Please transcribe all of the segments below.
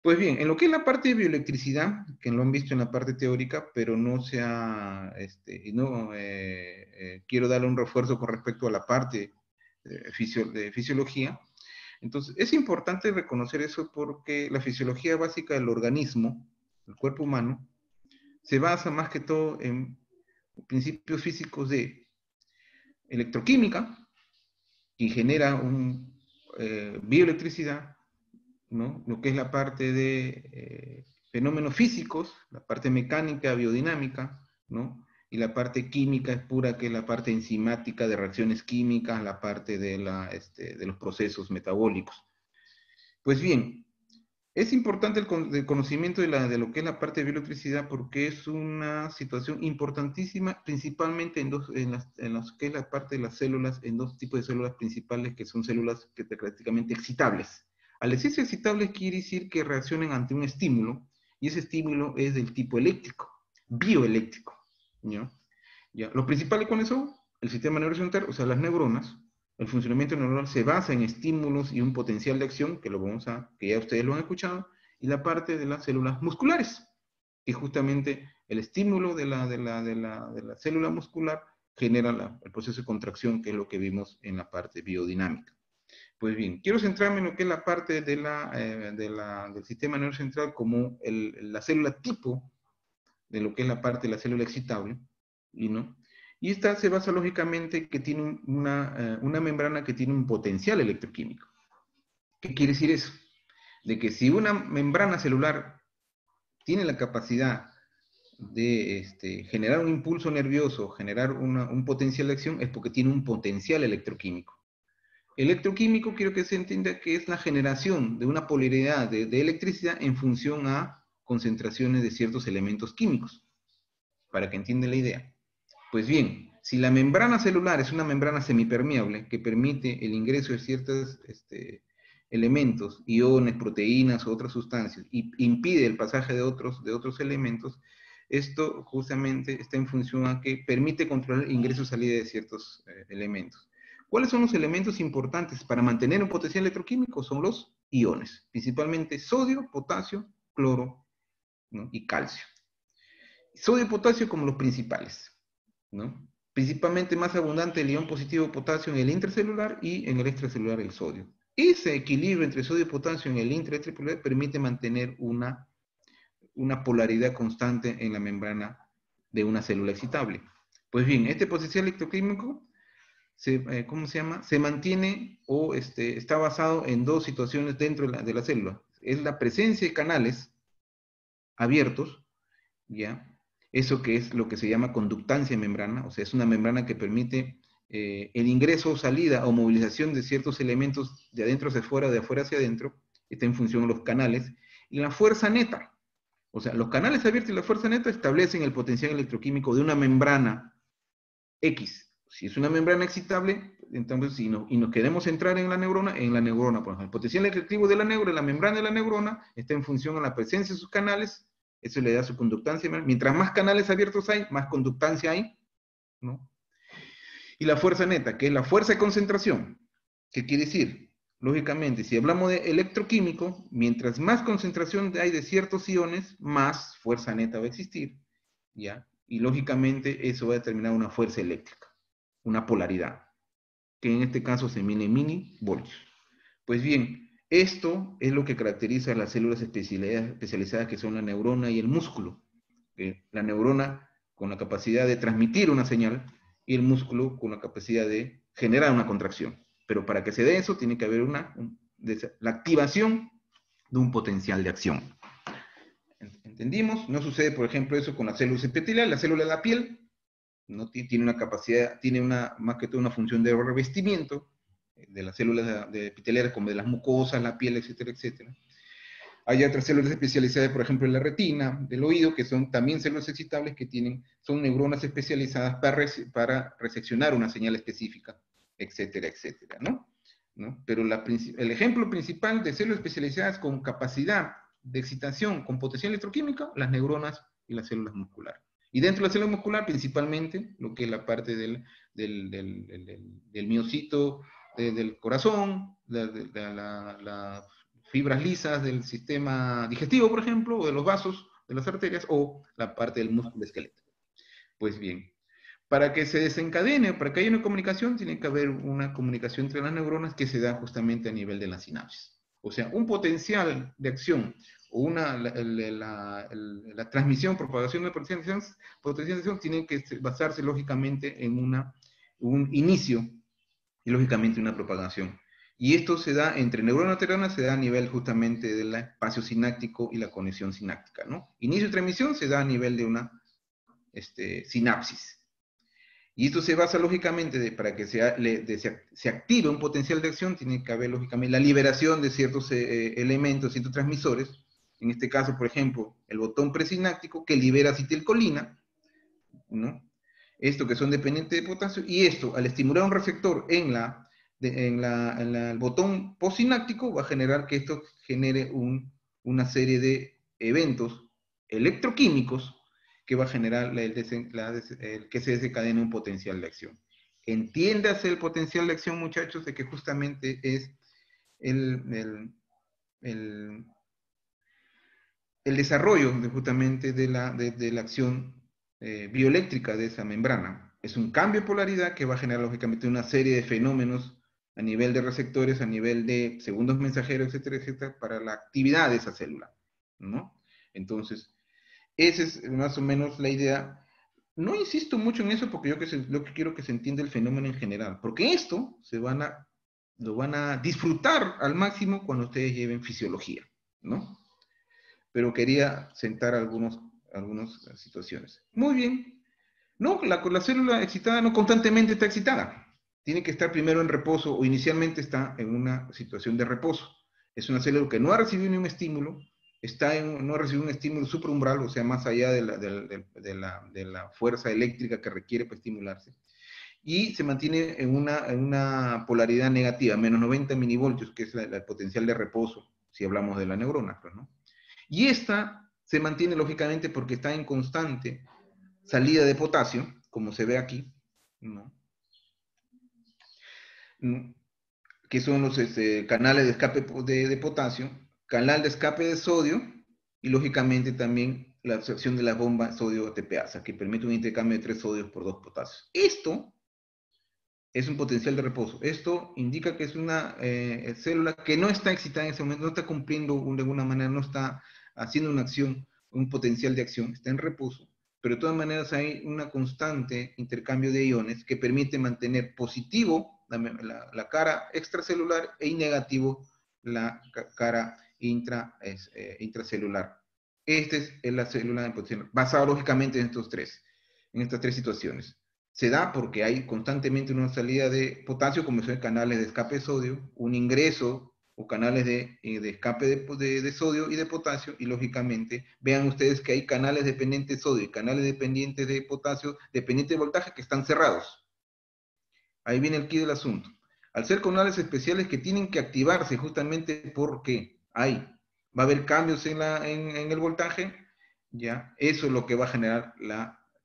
Pues bien, en lo que es la parte de bioelectricidad, que lo han visto en la parte teórica, pero no se ha, no, quiero darle un refuerzo con respecto a la parte de fisiología. Entonces, es importante reconocer eso porque la fisiología básica del organismo, el cuerpo humano, se basa más que todo en principios físicos de electroquímica y genera bioelectricidad, ¿no? Lo que es la parte de fenómenos físicos, la parte mecánica, biodinámica, ¿no? Y la parte química es pura, que es la parte enzimática de reacciones químicas, la parte de los procesos metabólicos. Pues bien, es importante el conocimiento de lo que es la parte de bioelectricidad porque es una situación importantísima, principalmente en los que es la parte de las células, en dos tipos de células principales que son células que prácticamente excitables. Al decirse excitables quiere decir que reaccionan ante un estímulo y ese estímulo es del tipo eléctrico, bioeléctrico. ¿Ya? ¿Ya? Lo principal con eso, el sistema nervioso central, o sea, las neuronas, el funcionamiento neuronal se basa en estímulos y un potencial de acción, que ya ustedes lo han escuchado, y la parte de las células musculares, que justamente el estímulo de la célula muscular genera el proceso de contracción, que es lo que vimos en la parte biodinámica. Pues bien, quiero centrarme en lo que es la parte del sistema nervioso central como la célula tipo de lo que es la parte de la célula excitable, ¿no? Y esta se basa lógicamente que tiene una membrana que tiene un potencial electroquímico. ¿Qué quiere decir eso? De que si una membrana celular tiene la capacidad de generar un impulso nervioso, generar un potencial de acción, es porque tiene un potencial electroquímico. Electroquímico quiero que se entienda que es la generación de una polaridad de electricidad en función a concentraciones de ciertos elementos químicos, para que entiendan la idea. Pues bien, si la membrana celular es una membrana semipermeable que permite el ingreso de ciertos elementos, iones, proteínas u otras sustancias, y impide el pasaje de otros elementos, esto justamente está en función a que permite controlar el ingreso y salida de ciertos elementos. ¿Cuáles son los elementos importantes para mantener un potencial electroquímico? Son los iones, principalmente sodio, potasio, cloro, ¿no? Y calcio. Sodio y potasio como los principales, ¿no? Principalmente más abundante el ion positivo potasio en el intracelular y en el extracelular el sodio. Ese equilibrio entre sodio y potasio en el intracelular permite mantener una polaridad constante en la membrana de una célula excitable. Pues bien, este potencial electroquímico ¿cómo se llama? Se mantiene o está basado en dos situaciones dentro de la célula. Es la presencia de canales abiertos, ¿ya? Eso que es lo que se llama conductancia de membrana, o sea, es una membrana que permite el ingreso o salida o movilización de ciertos elementos de adentro hacia afuera, de afuera hacia adentro, está en función de los canales, y la fuerza neta, o sea, los canales abiertos y la fuerza neta establecen el potencial electroquímico de una membrana X. Si es una membrana excitable, entonces y nos queremos centrar en la neurona, por ejemplo, el potencial electroquímico de la neurona, la membrana de la neurona, está en función a la presencia de sus canales. Eso le da su conductancia. Mientras más canales abiertos hay, más conductancia hay, ¿no? Y la fuerza neta, que es la fuerza de concentración. ¿Qué quiere decir? Lógicamente, si hablamos de electroquímico, mientras más concentración hay de ciertos iones, más fuerza neta va a existir, ¿ya? Y lógicamente eso va a determinar una fuerza eléctrica, una polaridad, que en este caso se mide en milivoltios. Pues bien, esto es lo que caracteriza a las células especializadas que son la neurona y el músculo. La neurona con la capacidad de transmitir una señal y el músculo con la capacidad de generar una contracción. Pero para que se dé eso tiene que haber la activación de un potencial de acción. ¿Entendimos? No sucede, por ejemplo, eso con las células epiteliales. La célula de la piel no tiene una capacidad, más que todo una función de revestimiento de las células epiteliales como de las mucosas, la piel, etcétera, etcétera. Hay otras células especializadas, por ejemplo, en la retina, del oído, que son también células excitables que son neuronas especializadas para reseccionar una señal específica, etcétera, etcétera, ¿no? Pero el ejemplo principal de células especializadas con capacidad de excitación con potencial electroquímica, las neuronas y las células musculares. Y dentro de la célula muscular, principalmente, lo que es la parte del miocito del corazón, la fibras lisas del sistema digestivo, por ejemplo, o de los vasos, de las arterias, o la parte del músculo esquelético. Pues bien, para que se desencadene, para que haya una comunicación, tiene que haber una comunicación entre las neuronas que se da justamente a nivel de la sinapsis. O sea, un potencial de acción o la transmisión, propagación de potencial de acción tiene que basarse lógicamente en un inicio y lógicamente una propagación. Y esto se da entre neurona y neurona, se da a nivel justamente del espacio sináptico y la conexión sináptica, ¿no? Inicio y transmisión se da a nivel de una sinapsis. Y esto se basa lógicamente para que se active un potencial de acción, tiene que haber lógicamente la liberación de ciertos elementos, ciertos transmisores. En este caso, por ejemplo, el botón presináptico que libera acetilcolina, ¿no? Esto que son dependientes de potasio, y esto, al estimular un receptor en el botón postsináptico, va a generar que esto genere una serie de eventos electroquímicos que va a generar que se desencadene un potencial de acción. Entiéndase el potencial de acción, muchachos, de que justamente es el desarrollo justamente de la acción bioeléctrica de esa membrana. Es un cambio de polaridad que va a generar lógicamente una serie de fenómenos a nivel de receptores, a nivel de segundos mensajeros, etcétera, etcétera, para la actividad de esa célula, ¿no? Entonces, esa es más o menos la idea. No insisto mucho en eso porque lo que quiero que se entienda el fenómeno en general, porque esto lo van a disfrutar al máximo cuando ustedes lleven fisiología, ¿no? Pero quería sentar algunas situaciones. Muy bien. No, la célula excitada no constantemente está excitada. Tiene que estar primero en reposo o inicialmente está en una situación de reposo. Es una célula que no ha recibido ningún estímulo, no ha recibido un estímulo supraumbral, o sea, más allá de la fuerza eléctrica que requiere para estimularse. Y se mantiene en una polaridad negativa, menos 90 milivoltios, que es el potencial de reposo, si hablamos de la neurona, pues, ¿no? Y esta se mantiene lógicamente porque está en constante salida de potasio, como se ve aquí, ¿no? Que son los canales de escape de potasio, canal de escape de sodio, y lógicamente también la absorción de la bomba sodio-ATPasa, que permite un intercambio de 3 sodios por 2 potasios. Esto es un potencial de reposo. Esto indica que es una célula que no está excitada en ese momento, no está cumpliendo de alguna manera, no está haciendo una acción, un potencial de acción, está en reposo. Pero de todas maneras hay una constante intercambio de iones que permite mantener positivo la cara extracelular y negativo la cara intracelular. Esta es la célula de potencial, basada lógicamente en estas tres situaciones. Se da porque hay constantemente una salida de potasio, como son canales de escape de sodio, un ingreso o canales de escape de sodio y de potasio, y lógicamente vean ustedes que hay canales dependientes de sodio y canales dependientes de potasio, dependientes de voltaje, que están cerrados. Ahí viene el quid del asunto. Al ser canales especiales que tienen que activarse justamente porque va a haber cambios en el voltaje, ¿ya? Eso es lo que va a generar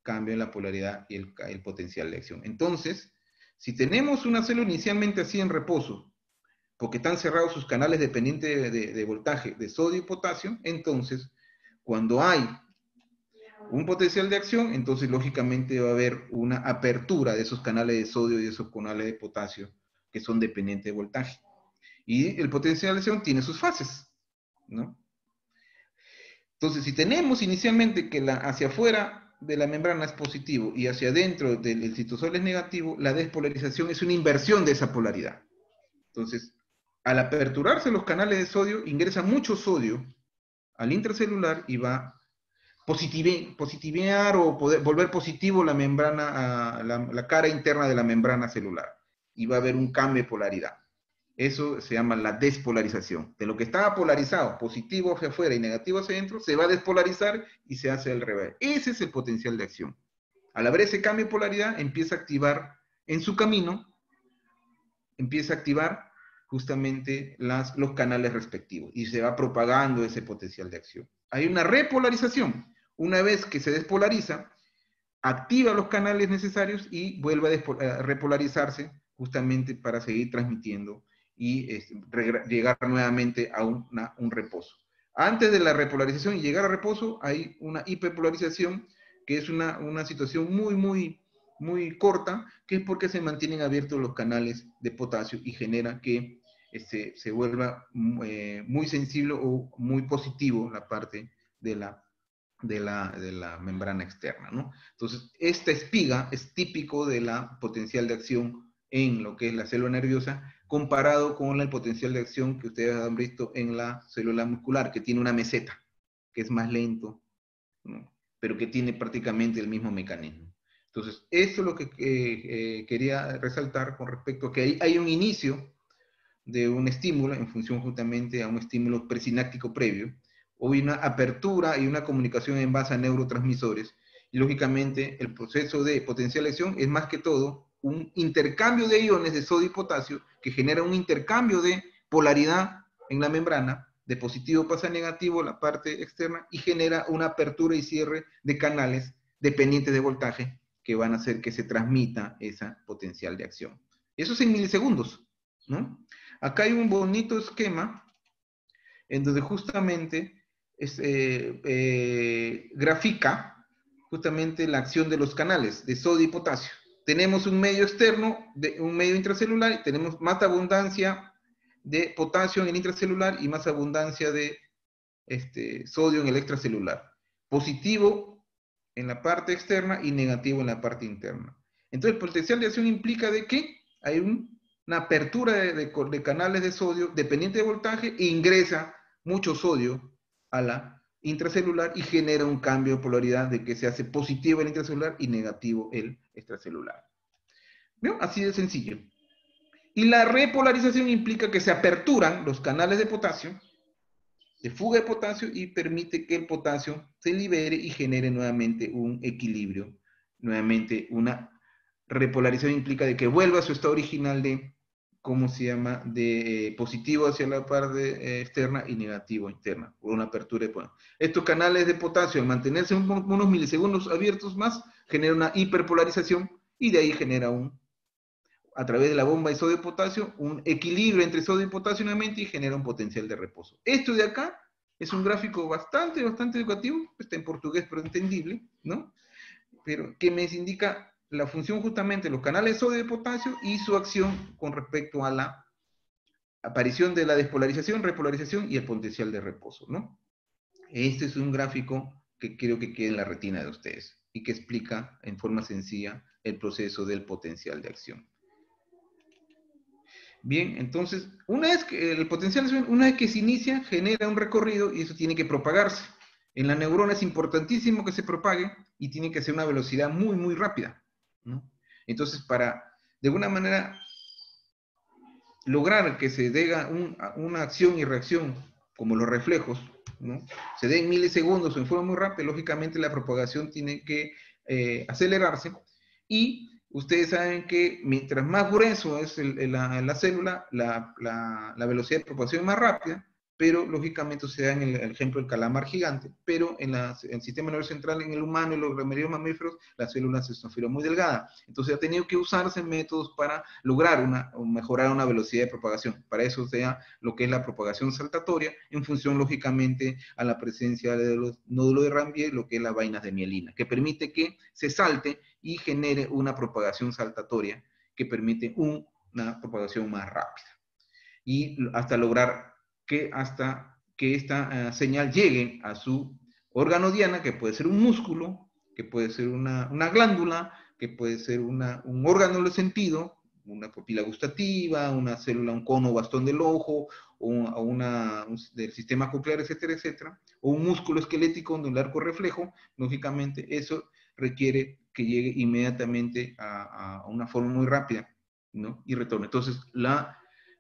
cambio en la polaridad y el potencial de acción. Entonces, si tenemos una célula inicialmente así en reposo, porque están cerrados sus canales dependientes de voltaje de sodio y potasio, entonces, cuando hay un potencial de acción, entonces lógicamente va a haber una apertura de esos canales de sodio y de esos canales de potasio que son dependientes de voltaje. Y el potencial de acción tiene sus fases, ¿no? Entonces, si tenemos inicialmente que hacia afuera de la membrana es positivo y hacia adentro del citosol es negativo, la despolarización es una inversión de esa polaridad. Entonces, al aperturarse los canales de sodio, ingresa mucho sodio al intracelular y va a positivear o volver positivo la membrana, la cara interna de la membrana celular. Y va a haber un cambio de polaridad. Eso se llama la despolarización. De lo que estaba polarizado, positivo hacia afuera y negativo hacia adentro, se va a despolarizar y se hace al revés. Ese es el potencial de acción. Al haber ese cambio de polaridad, empieza a activar en su camino, empieza a activar justamente los canales respectivos y se va propagando ese potencial de acción. Hay una repolarización. Una vez que se despolariza, activa los canales necesarios y vuelve a repolarizarse justamente para seguir transmitiendo y llegar nuevamente a un reposo. Antes de la repolarización y llegar a reposo hay una hiperpolarización, que es una situación muy corta, que es porque se mantienen abiertos los canales de potasio y genera que se vuelva muy sensible o muy positivo la parte de la membrana externa, ¿no? Entonces, esta espiga es típico de la potencial de acción en lo que es la célula nerviosa, comparado con el potencial de acción que ustedes han visto en la célula muscular, que tiene una meseta, que es más lento, ¿no? Pero que tiene prácticamente el mismo mecanismo. Entonces, eso es lo que quería resaltar con respecto a que hay un inicio de un estímulo en función justamente a un estímulo presináptico previo, o una apertura y una comunicación en base a neurotransmisores. Y lógicamente el proceso de potencialización es más que todo un intercambio de iones de sodio y potasio que genera un intercambio de polaridad en la membrana, de positivo pasa a negativo la parte externa, y genera una apertura y cierre de canales dependientes de voltaje que van a hacer que se transmita esa potencial de acción. Eso es en milisegundos, ¿no? Acá hay un bonito esquema en donde justamente grafica justamente la acción de los canales de sodio y potasio. Tenemos un medio externo, un medio intracelular, y tenemos más abundancia de potasio en el intracelular y más abundancia de sodio en el extracelular. Positivo en la parte externa y negativo en la parte interna. Entonces, el potencial de acción implica de que hay una apertura de canales de sodio dependiente de voltaje e ingresa mucho sodio a la intracelular y genera un cambio de polaridad de que se hace positivo el intracelular y negativo el extracelular. ¿Vio? Así de sencillo. Y la repolarización implica que se aperturan los canales de potasio, de fuga de potasio, y permite que el potasio se libere y genere nuevamente un equilibrio. Nuevamente una repolarización implica de que vuelva a su estado original de, ¿cómo se llama?, de positivo hacia la parte externa y negativo interna, por una apertura de potasio. Estos canales de potasio, al mantenerse unos milisegundos abiertos más, genera una hiperpolarización y de ahí genera a través de la bomba de sodio y potasio, un equilibrio entre sodio y potasio nuevamente y genera un potencial de reposo. Esto de acá es un gráfico bastante educativo, está en portugués pero entendible, ¿no? Pero que me indica la función justamente de los canales de sodio y potasio y su acción con respecto a la aparición de la despolarización, repolarización y el potencial de reposo, ¿no? Este es un gráfico que creo que queda en la retina de ustedes y que explica en forma sencilla el proceso del potencial de acción. Bien, entonces, una vez que el potencial, una vez que se inicia, genera un recorrido y eso tiene que propagarse. En la neurona es importantísimo que se propague y tiene que ser una velocidad muy rápida, ¿no? Entonces, para, de alguna manera, lograr que se dé una acción y reacción, como los reflejos, ¿no?, se dé en milisegundos o en forma muy rápida, lógicamente la propagación tiene que acelerarse, y ustedes saben que mientras más grueso es la célula, la velocidad de propagación es más rápida, pero lógicamente se da en el ejemplo del calamar gigante, pero en el sistema nervioso central, en el humano y los remedios mamíferos, la célula se transfiere muy delgada. Entonces ha tenido que usarse métodos para lograr mejorar una velocidad de propagación. Para eso sea lo que es la propagación saltatoria, en función lógicamente a la presencia de los nódulos de Ranvier, lo que es las vainas de mielina, que permite que se salte y genere una propagación saltatoria que permite una propagación más rápida. Y hasta lograr que esta señal llegue a su órgano diana, que puede ser un músculo, que puede ser una glándula, que puede ser un órgano del sentido, una pupila gustativa, una célula, un cono o bastón del ojo, del sistema coclear, etcétera, etcétera, o un músculo esquelético donde el arco reflejo, lógicamente eso requiere que llegue inmediatamente a una forma muy rápida, ¿no?, y retorne. Entonces, la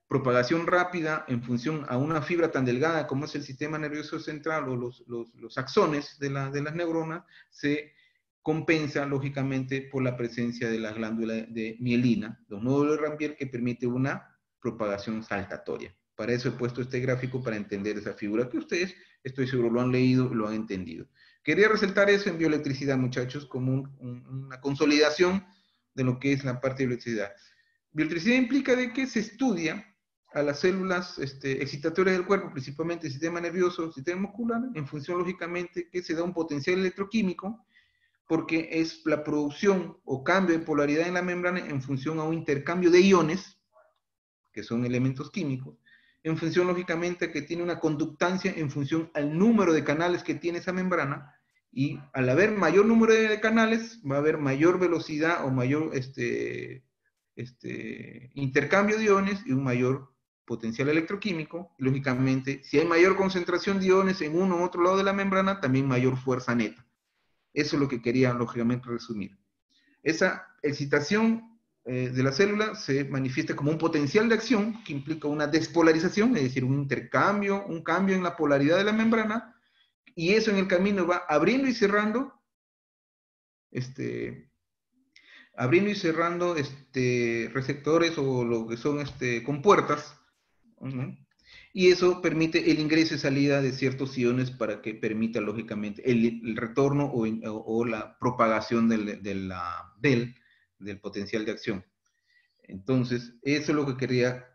propagación rápida en función a una fibra tan delgada como es el sistema nervioso central o los axones de las neuronas, se compensa lógicamente por la presencia de la glándula de mielina, los nódulos de Ranvier, que permite una propagación saltatoria. Para eso he puesto este gráfico, para entender esa figura que ustedes, estoy seguro, lo han leído, lo han entendido. Quería resaltar eso en bioelectricidad, muchachos, como una consolidación de lo que es la parte de bioelectricidad. Bioelectricidad implica de que se estudia a las células excitatorias del cuerpo, principalmente el sistema nervioso, sistema muscular, en función, lógicamente, que se da un potencial electroquímico, porque es la producción o cambio de polaridad en la membrana en función a un intercambio de iones, que son elementos químicos, en función, lógicamente, que tiene una conductancia en función al número de canales que tiene esa membrana, y al haber mayor número de canales, va a haber mayor velocidad o mayor intercambio de iones y un mayor potencial electroquímico. Y, lógicamente, si hay mayor concentración de iones en uno u otro lado de la membrana, también mayor fuerza neta. Eso es lo que quería, lógicamente, resumir. Esa excitación de la célula se manifiesta como un potencial de acción que implica una despolarización, es decir, un cambio en la polaridad de la membrana, y eso en el camino va abriendo y cerrando receptores o lo que son compuertas, ¿no? Y eso permite el ingreso y salida de ciertos iones para que permita, lógicamente, el retorno o la propagación del potencial de acción. Entonces, eso es lo que quería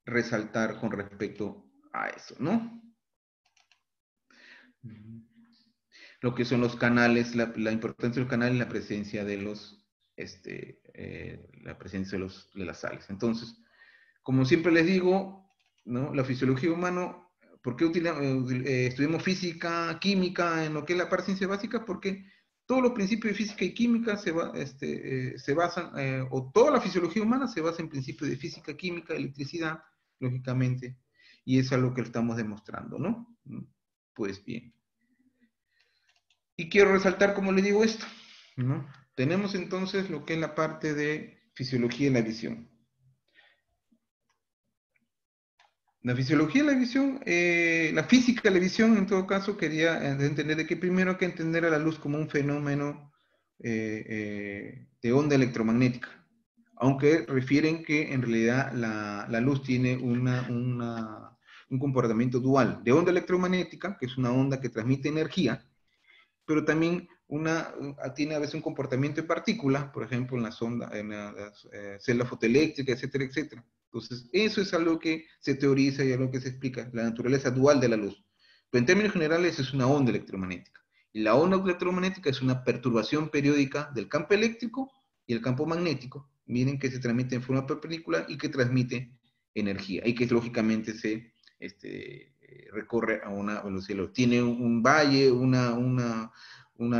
resaltar con respecto a eso, ¿no? Lo que son los canales, la importancia de los canales y la presencia de de las sales. Entonces, como siempre les digo, ¿no? La fisiología humana, ¿por qué estudiamos física, química en lo que es la parte de ciencia básica? Porque todos los principios de física y química se basan, o toda la fisiología humana se basa en principios de física, química, electricidad, lógicamente, y eso es lo que estamos demostrando, ¿no? Pues bien. Y quiero resaltar, como le digo, esto, ¿no? Tenemos entonces lo que es la parte de fisiología de la visión. La fisiología de la visión, la física de la visión, en todo caso, quería entender de que primero hay que entender a la luz como un fenómeno de onda electromagnética, aunque refieren que en realidad la luz tiene un comportamiento dual de onda electromagnética, que es una onda que transmite energía, pero también tiene a veces un comportamiento de partículas, por ejemplo, en las células fotoeléctricas, etcétera, etcétera. Entonces, eso es algo que se teoriza y algo que se explica, la naturaleza dual de la luz. Pero en términos generales es una onda electromagnética. Y la onda electromagnética es una perturbación periódica del campo eléctrico y el campo magnético. Miren que se transmite en forma perpendicular y que transmite energía. Y que lógicamente se recorre a una velocidad. Tiene un valle, una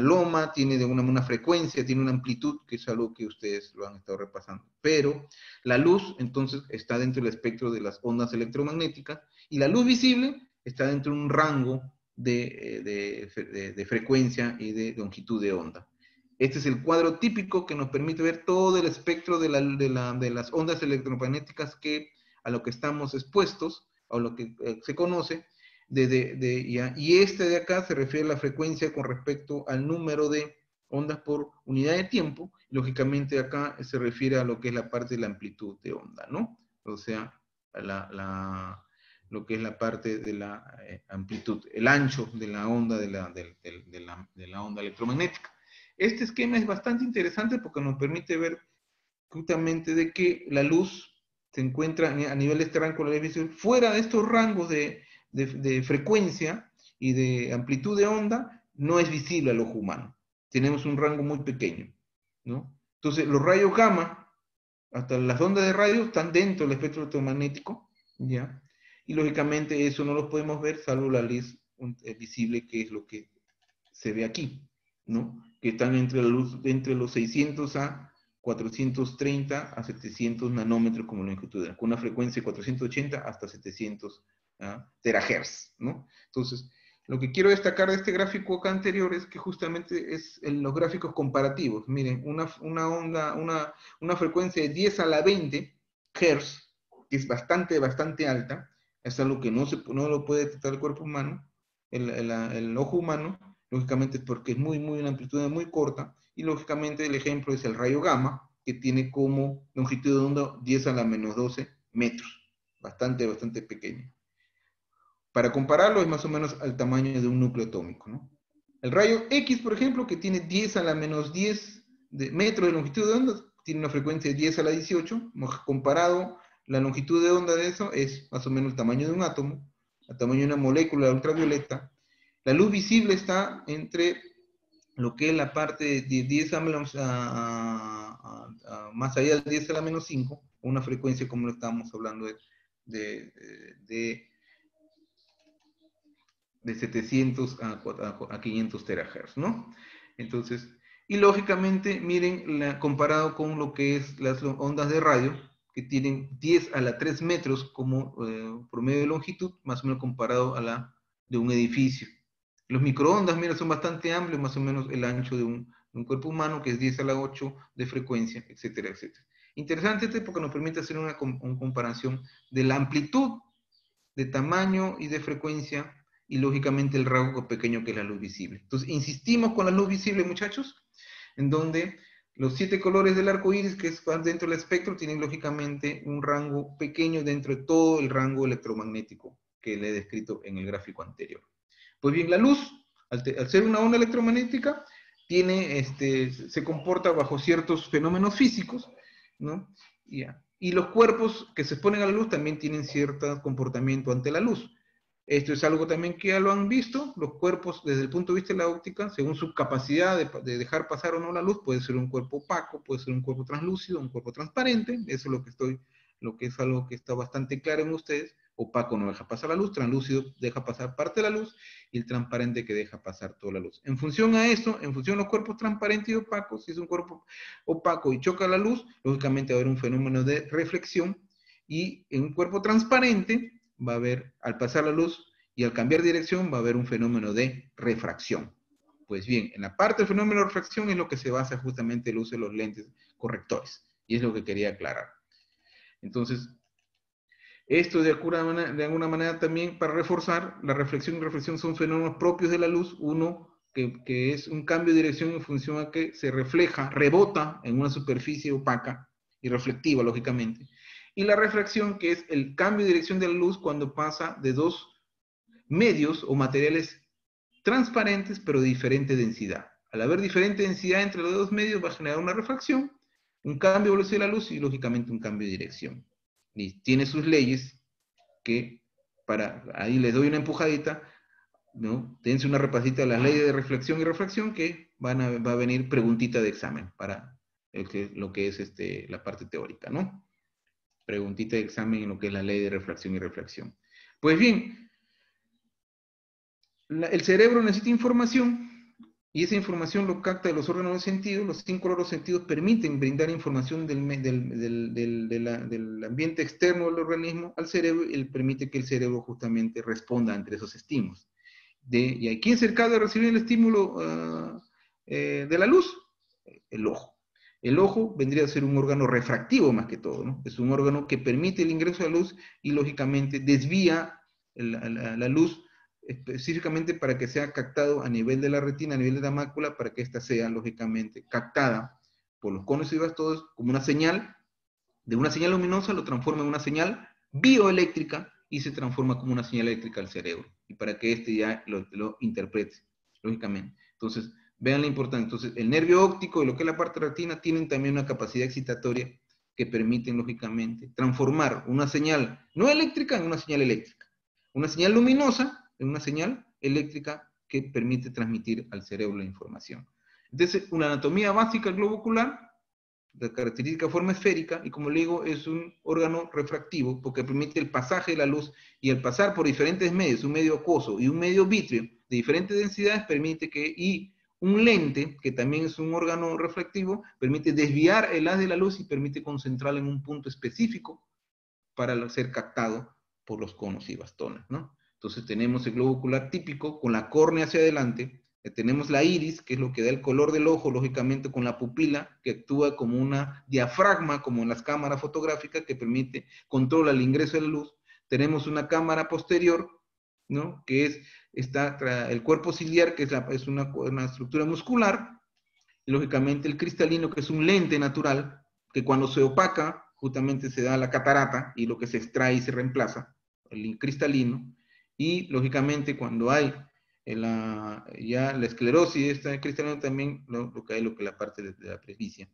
loma, tiene una frecuencia, tiene una amplitud, que es algo que ustedes lo han estado repasando. Pero la luz, entonces, está dentro del espectro de las ondas electromagnéticas, y la luz visible está dentro de un rango de frecuencia y de longitud de onda. Este es el cuadro típico que nos permite ver todo el espectro de las ondas electromagnéticas a lo que estamos expuestos, o lo que se conoce, y este de acá se refiere a la frecuencia con respecto al número de ondas por unidad de tiempo. Lógicamente acá se refiere a lo que es la parte de la amplitud de onda, ¿no? O sea, lo que es la parte de la amplitud, el ancho de la onda de la onda electromagnética. Este esquema es bastante interesante porque nos permite ver justamente de que la luz se encuentra a nivel de este rango de visión fuera de estos rangos de frecuencia y de amplitud de onda, no es visible al ojo humano. Tenemos un rango muy pequeño, ¿no? Entonces, los rayos gamma, hasta las ondas de radio, están dentro del espectro electromagnético, ¿ya? Y lógicamente eso no lo podemos ver salvo la luz visible, que es lo que se ve aquí, ¿no? Que están entre los 600 a 430 a 700 nanómetros como longitud, con una frecuencia de 480 hasta 700 terahertz, ¿no? Entonces, lo que quiero destacar de este gráfico acá anterior es que justamente es en los gráficos comparativos. Miren, una frecuencia de 10 a la 20 Hz, que es bastante, bastante alta, es algo que no lo puede detectar el cuerpo humano, el ojo humano, lógicamente porque es una amplitud muy corta, y lógicamente el ejemplo es el rayo gamma, que tiene como longitud de onda 10 a la menos 12 metros, bastante, bastante pequeño. Para compararlo, es más o menos al tamaño de un núcleo atómico, ¿no? El rayo X, por ejemplo, que tiene 10 a la menos 10 metros de longitud de onda, tiene una frecuencia de 10 a la 18, comparado La longitud de onda de eso es más o menos el tamaño de un átomo, el tamaño de una molécula ultravioleta. La luz visible está entre lo que es la parte de 10 más allá del 10 a la menos 5, una frecuencia como lo estábamos hablando de, de, de 700 a 500 terahertz, ¿no? Entonces, y lógicamente, miren, comparado con lo que es las ondas de radio, que tienen 10 a la 3 metros como promedio de longitud, más o menos comparado a la de un edificio. Los microondas, mira, son bastante amplios, más o menos el ancho de un cuerpo humano, que es 10 a la 8 de frecuencia, etcétera, etcétera. Interesante este porque nos permite hacer una comparación de la amplitud, de tamaño y de frecuencia, y lógicamente el rango pequeño que es la luz visible. Entonces, insistimos con la luz visible, muchachos, en donde los 7 colores del arco iris, que están dentro del espectro, tienen lógicamente un rango pequeño dentro de todo el rango electromagnético que le he descrito en el gráfico anterior. Pues bien, la luz, al ser una onda electromagnética, se comporta bajo ciertos fenómenos físicos, ¿no? Y los cuerpos que se exponen a la luz también tienen cierto comportamiento ante la luz. Esto es algo también que ya lo han visto, los cuerpos desde el punto de vista de la óptica, según su capacidad de dejar pasar o no la luz, puede ser un cuerpo opaco, puede ser un cuerpo translúcido, un cuerpo transparente, eso es lo que es algo que está bastante claro en ustedes. Opaco no deja pasar la luz, translúcido deja pasar parte de la luz, y el transparente que deja pasar toda la luz. En función a eso, en función a los cuerpos transparentes y opacos, si es un cuerpo opaco y choca la luz, lógicamente va a haber un fenómeno de reflexión, y en un cuerpo transparente va a haber, al pasar la luz y al cambiar dirección, va a haber un fenómeno de refracción. Pues bien, en la parte del fenómeno de refracción es lo que se basa justamente el uso de los lentes correctores, y es lo que quería aclarar. Entonces, esto de alguna manera también para reforzar, la reflexión y reflexión son fenómenos propios de la luz, uno que es un cambio de dirección en función a que se refleja, rebota en una superficie opaca y reflectiva, lógicamente. Y la refracción, que es el cambio de dirección de la luz cuando pasa de dos medios o materiales transparentes pero de diferente densidad. Al haber diferente densidad entre los dos medios va a generar una refracción, un cambio de velocidad de la luz y lógicamente un cambio de dirección. Y tiene sus leyes que, ahí les doy una empujadita, ¿no? Dense una repasita de las leyes de reflexión y refracción que va a venir preguntita de examen para lo que es la parte teórica, ¿no? Preguntita de examen en lo que es la ley de refracción y reflexión. Pues bien, el cerebro necesita información y esa información lo capta de los órganos de sentido. Los 5 órganos de sentido permiten brindar información del ambiente externo del organismo al cerebro, y permite que el cerebro justamente responda ante esos estímulos. ¿Y quién se encarga de recibir el estímulo de la luz? El ojo. El ojo vendría a ser un órgano refractivo más que todo, ¿no? Es un órgano que permite el ingreso de la luz y lógicamente desvía la luz específicamente para que sea captado a nivel de la retina, a nivel de la mácula, para que ésta sea lógicamente captada por los conos y bastones como una señal, de una señal luminosa lo transforma en una señal bioeléctrica y se transforma como una señal eléctrica al cerebro, y para que éste ya lo interprete, lógicamente. Entonces, vean la importancia. Entonces, el nervio óptico y lo que es la parte retina tienen también una capacidad excitatoria que permiten, lógicamente, transformar una señal no eléctrica en una señal eléctrica. Una señal luminosa en una señal eléctrica que permite transmitir al cerebro la información. Entonces, una anatomía básica del globo ocular, de característica forma esférica, y como le digo, es un órgano refractivo porque permite el pasaje de la luz, y al pasar por diferentes medios, un medio acuoso y un medio vítreo de diferentes densidades, permite y un lente, que también es un órgano refractivo, permite desviar el haz de la luz y permite concentrarla en un punto específico para ser captado por los conos y bastones, ¿no? Entonces tenemos el globo ocular típico con la córnea hacia adelante, tenemos la iris, que es lo que da el color del ojo, lógicamente, con la pupila, que actúa como una diafragma, como en las cámaras fotográficas, que controla el ingreso de la luz. Tenemos una cámara posterior, ¿no? Que está el cuerpo ciliar, que es una estructura muscular, y lógicamente el cristalino, que es un lente natural, que cuando se opaca, justamente se da la catarata, y lo que se extrae y se reemplaza, el cristalino, y lógicamente cuando hay ya la esclerosis, esta cristalina también lo que hay, lo que es la parte de la presbicia.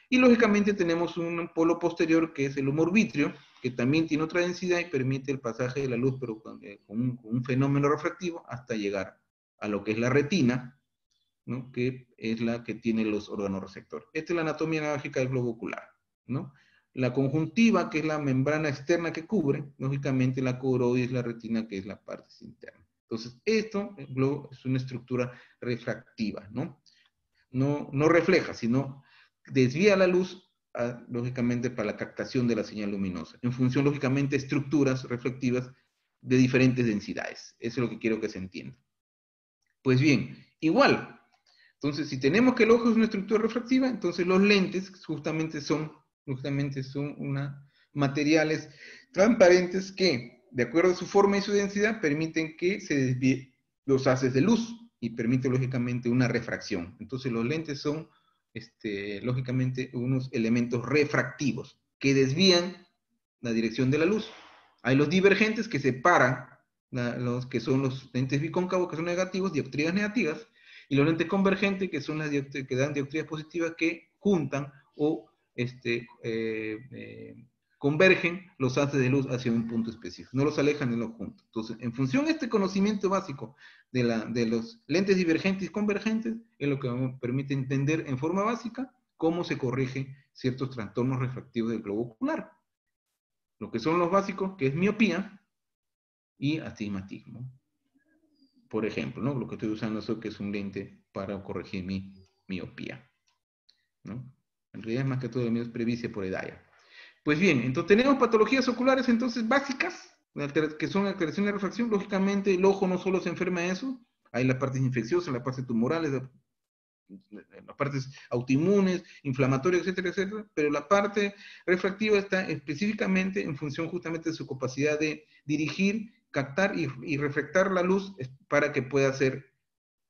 Y lógicamente tenemos un polo posterior que es el humor vítreo, que también tiene otra densidad y permite el pasaje de la luz, pero con un fenómeno refractivo hasta llegar a lo que es la retina, ¿no? Que es la que tiene los órganos receptores. Esta es la anatomía básica del globo ocular, ¿no? La conjuntiva, que es la membrana externa que cubre, lógicamente la coroidis, la retina, que es la parte interna. Entonces, esto, el globo, es una estructura refractiva, ¿no? No refleja, sino desvía la luz, lógicamente, para la captación de la señal luminosa, en función, lógicamente, de estructuras reflectivas de diferentes densidades. Eso es lo que quiero que se entienda. Pues bien, igual, entonces, si tenemos que el ojo es una estructura refractiva, entonces los lentes justamente son materiales transparentes que, de acuerdo a su forma y su densidad, permiten que se desvíen los haces de luz y permite, lógicamente, una refracción. Entonces, los lentes son, lógicamente, unos elementos refractivos que desvían la dirección de la luz. Hay los divergentes que separan, los que son los lentes bicóncavos, que son negativos, dioptrías negativas, y los lentes convergentes, que son las que dan dioptrías positivas, que juntan o convergen los haces de luz hacia un punto específico, no los alejan ni los juntan. Entonces, en función de este conocimiento básico de los lentes divergentes y convergentes, es lo que nos permite entender en forma básica cómo se corrigen ciertos trastornos refractivos del globo ocular. Lo que son los básicos, que es miopía y astigmatismo. Por ejemplo, ¿no? Lo que estoy usando es que es un lente para corregir mi miopía, ¿no? En realidad es más que todo la presbicia por edad. Pues bien, entonces tenemos patologías oculares entonces básicas, que son alteraciones de refracción. Lógicamente el ojo no solo se enferma de eso, hay las partes infecciosas, las partes tumorales, las partes autoinmunes, inflamatorias, etcétera, etcétera, pero la parte refractiva está específicamente en función justamente de su capacidad de dirigir, captar y refractar la luz para que pueda ser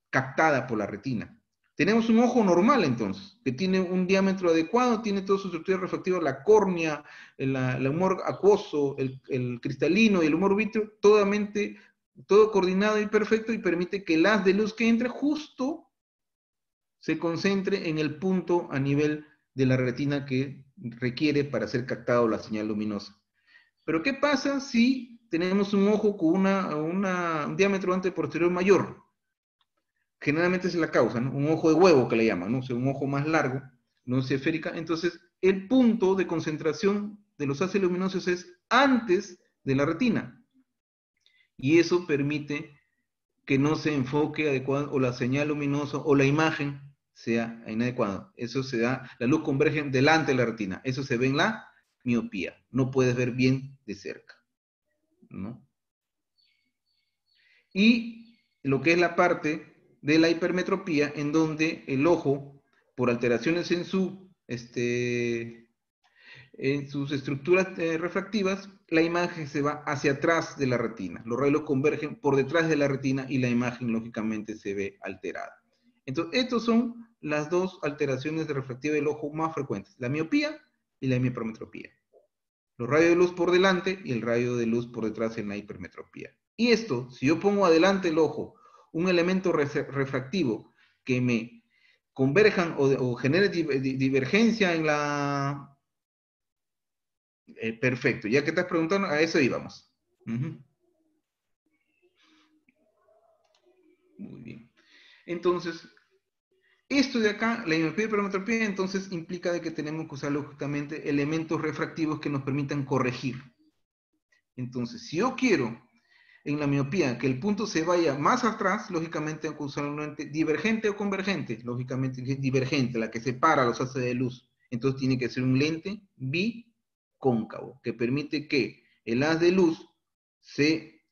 captada por la retina. Tenemos un ojo normal entonces, que tiene un diámetro adecuado, tiene todas sus estructuras refractivas, la córnea, el humor acuoso, el cristalino y el humor vítreo, todo coordinado y perfecto, y permite que el haz de luz que entre justo se concentre en el punto a nivel de la retina que requiere para ser captado la señal luminosa. Pero ¿qué pasa si tenemos un ojo con un diámetro anteposterior mayor? Generalmente es la causa, ¿no? Un ojo de huevo que le llaman, ¿no? O sea, un ojo más largo, no es esférica. Entonces, el punto de concentración de los haces luminosos es antes de la retina. Y eso permite que no se enfoque adecuado, o la señal luminosa, o la imagen sea inadecuada. Eso se da, la luz converge delante de la retina. Eso se ve en la miopía. No puedes ver bien de cerca, ¿no? Y lo que es la parte de la hipermetropía, en donde el ojo, por alteraciones en sus estructuras refractivas, la imagen se va hacia atrás de la retina. Los rayos convergen por detrás de la retina y la imagen, lógicamente, se ve alterada. Entonces, estas son las dos alteraciones de refractiva del ojo más frecuentes: la miopía y la hipermetropía. Los rayos de luz por delante y el rayo de luz por detrás en la hipermetropía. Y esto, si yo pongo adelante el ojo un elemento refractivo que me converjan o genere divergencia en la... perfecto, ya que estás preguntando, a eso íbamos. Muy bien. Entonces, esto de acá, la miopía y hipermetropía, entonces implica de que tenemos que usar lógicamente elementos refractivos que nos permitan corregir. Entonces, si yo quiero en la miopía que el punto se vaya más atrás, lógicamente tengo que usar un lente divergente o convergente. Lógicamente es divergente, la que separa los haces de luz. Entonces tiene que ser un lente bicóncavo, que permite que el haz de luz se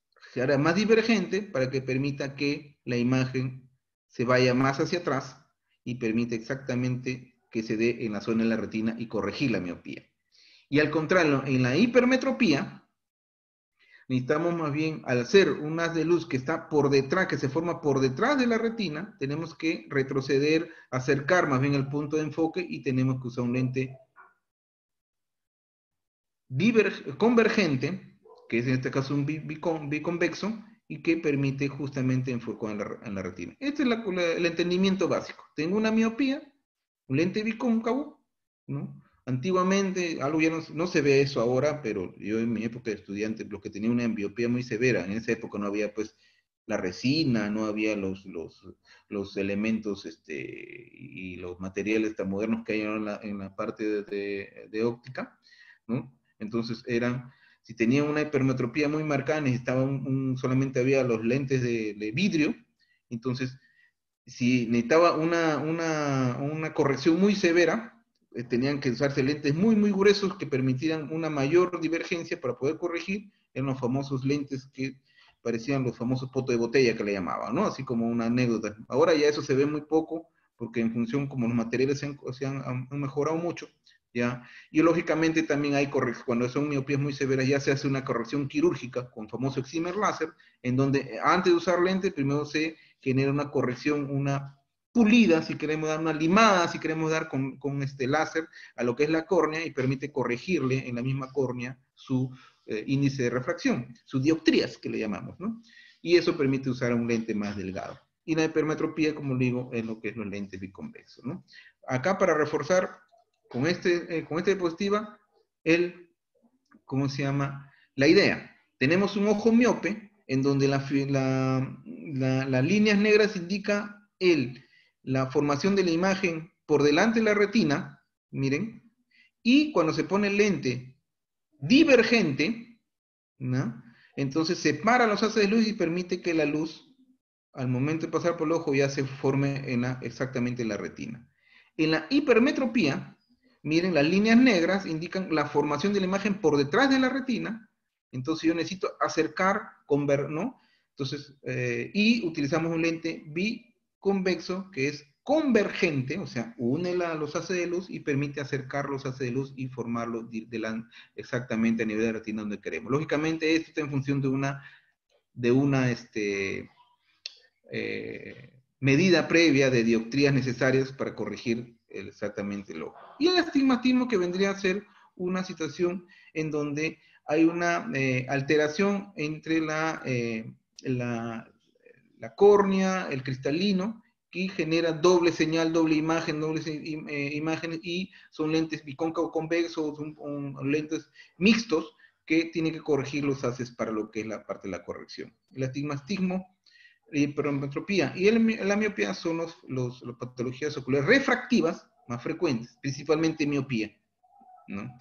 haga más divergente para que permita que la imagen se vaya más hacia atrás y permite exactamente que se dé en la zona de la retina y corregir la miopía. Y al contrario, en la hipermetropía, necesitamos más bien, al hacer un haz de luz que está por detrás, que se forma por detrás de la retina, tenemos que retroceder, acercar más bien el punto de enfoque, y tenemos que usar un lente convergente, que es en este caso un biconvexo, y que permite justamente enfocar en la retina. Este es el entendimiento básico. Tengo una miopía, un lente bicóncavo, ¿no? Antiguamente, algo ya no se ve eso ahora, pero yo en mi época de estudiante, los que tenían una ambliopía muy severa, en esa época no había pues la resina, no había los elementos y los materiales tan modernos que hay ahora en la parte de óptica, ¿no? Entonces si tenían una hipermetropía muy marcada, necesitaban solamente había los lentes de vidrio, entonces si necesitaba una corrección muy severa, tenían que usarse lentes muy, muy gruesos que permitieran una mayor divergencia para poder corregir en los famosos lentes que parecían los famosos potos de botella que le llamaban, ¿no? Así como una anécdota. Ahora ya eso se ve muy poco, porque en función como los materiales han mejorado mucho, ¿ya? Y lógicamente también hay corrección, cuando son miopías muy severas ya se hace una corrección quirúrgica con famoso excimer láser, en donde antes de usar lentes primero se genera una corrección, una pulida, si queremos dar una limada, si queremos dar con este láser a lo que es la córnea y permite corregirle en la misma córnea su índice de refracción, sus dioptrías que le llamamos, ¿no? Y eso permite usar un lente más delgado. Y la hipermetropía, como digo, es lo que es los lentes biconvexos, ¿no? Acá para reforzar con esta diapositiva, ¿cómo se llama? La idea. Tenemos un ojo miope en donde las líneas negras indican la formación de la imagen por delante de la retina, miren, y cuando se pone el lente divergente, ¿no? Entonces separa los haces de luz y permite que la luz, al momento de pasar por el ojo, ya se forme exactamente en la retina. En la hipermetropía, miren, las líneas negras indican la formación de la imagen por detrás de la retina, entonces yo necesito acercar, ¿no? Entonces, y utilizamos un lente biconvexo que es convergente, o sea, une los haces de luz y permite acercar los haces de luz y formarlos exactamente a nivel de retina donde queremos. Lógicamente, esto está en función de una medida previa de dioptrías necesarias para corregir exactamente el ojo. Y el astigmatismo, que vendría a ser una situación en donde hay una alteración entre la córnea, el cristalino, que genera doble señal, doble imagen, dobles imágenes, y son lentes bicóncavo convexos, son lentes mixtos que tienen que corregir los haces para lo que es la parte de la corrección. El astigmatismo, hipermetropía y la miopía son las patologías oculares refractivas más frecuentes, principalmente miopía, ¿no?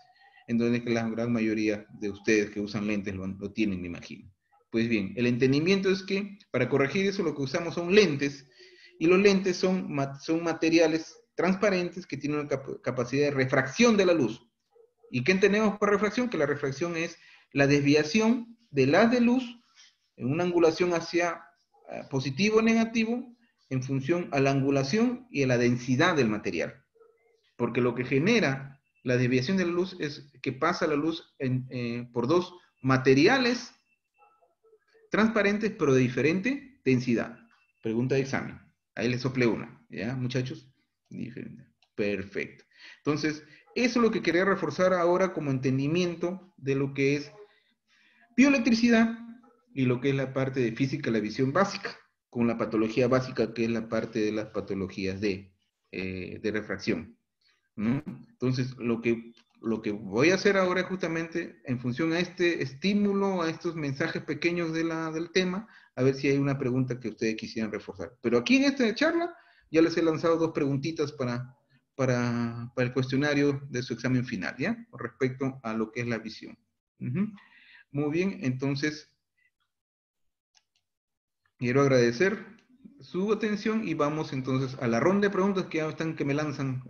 En donde la gran mayoría de ustedes que usan lentes lo tienen, me imagino. Pues bien, el entendimiento es que para corregir eso lo que usamos son lentes, y los lentes son materiales transparentes que tienen una capacidad de refracción de la luz. ¿Y qué entendemos por refracción? Que la refracción es la desviación del haz de luz en una angulación hacia positivo o negativo en función a la angulación y a la densidad del material. Porque lo que genera la desviación de la luz es que pasa la luz por dos materiales transparentes pero de diferente densidad. Pregunta de examen. Ahí les sople una. ¿Ya, muchachos? Diferente. Perfecto. Entonces, eso es lo que quería reforzar ahora como entendimiento de lo que es bioelectricidad y lo que es la parte de física, la visión básica, con la patología básica que es la parte de las patologías de refracción, ¿no? Entonces, lo que voy a hacer ahora es justamente en función a este estímulo, a estos mensajes pequeños del tema, a ver si hay una pregunta que ustedes quisieran reforzar. Pero aquí en esta charla ya les he lanzado dos preguntitas para el cuestionario de su examen final, ¿ya? Con respecto a lo que es la visión. Muy bien, entonces quiero agradecer su atención y vamos entonces a la ronda de preguntas que ya están que me lanzan